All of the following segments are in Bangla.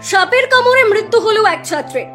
সাপের কামড়ে মৃত্যু হলো এক ছাত্রের।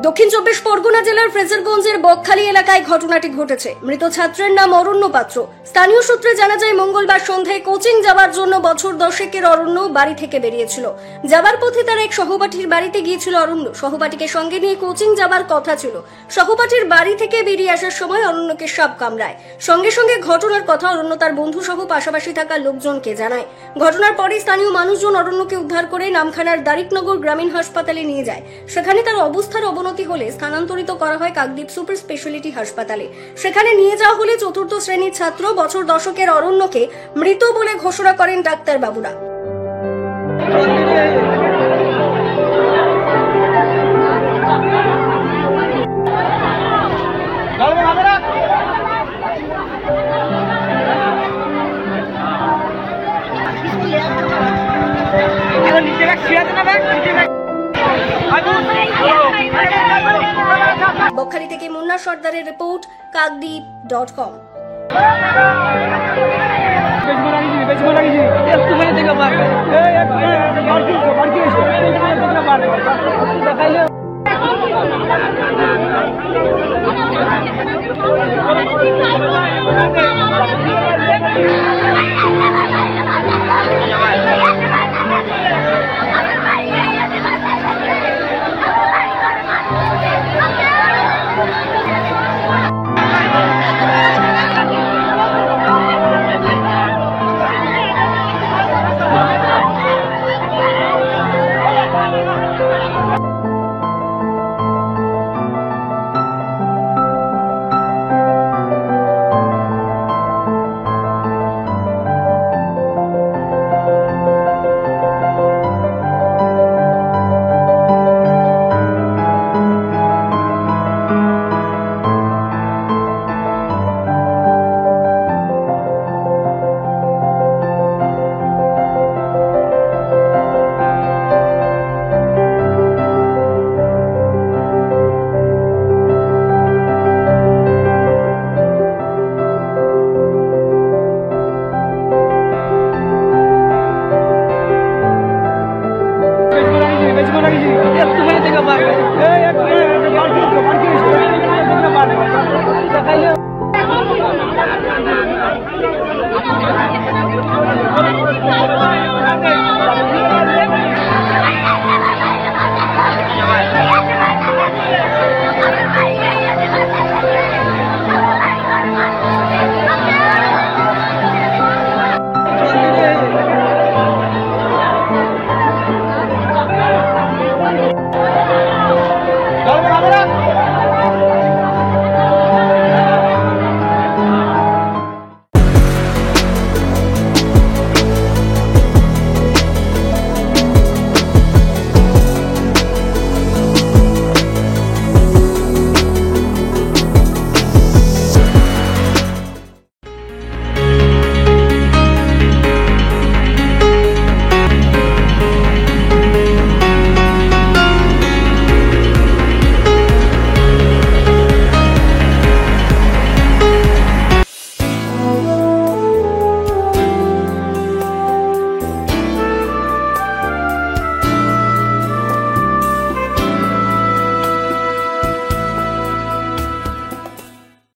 দক্ষিণ চব্বিশ পরগনা জেলার ফ্রেজারগঞ্জের বকখালি এলাকায় ঘটনাটি ঘটেছে। মৃত ছাত্রের নাম অরণ্য পাত্র। স্থানীয় সূত্রে জানা যায়, মঙ্গলবার সন্ধ্যায় কোচিং যাওয়ার জন্য বছর 10 অরণ্য বাড়ি থেকে বেরিয়েছিল। যাবার পথে তার এক সহপাঠীর বাড়িতে গিয়েছিল অরণ্য। সহপাঠীকে সঙ্গে নিয়ে কোচিং যাবার কথা ছিল। সহপাঠীর বাড়ি থেকে বেরিয়ে আসার সময় অরণ্যকে সাপ কামড়ায়। সঙ্গে সঙ্গে ঘটনার কথা অরণ্য তার বন্ধু সহ পাশাপাশি থাকা লোকজনকে জানায়। ঘটনার পরে স্থানীয় মানুষজন অরণ্যকে উদ্ধার করে নামখানার দারিকনগর গ্রামীণ হাসপাতালে নিয়ে যায়। সেখানে তার অবস্থার অবনতি হলে স্থানান্তরিত করা হয় কাকদ্বীপ সুপার স্পেশালিটি হাসপাতালে। সেখানে নিয়ে যাওয়া হলে চতুর্থ শ্রেণীর ছাত্র বছর 10 অরণ্যকে মৃত বলে ঘোষণা করেন ডাক্তারবাবুরা। বকখালি থেকে মুন্না সর্দারের রিপোর্ট, কাকদ্বীপ.com। বেশ ভালো লাগছে।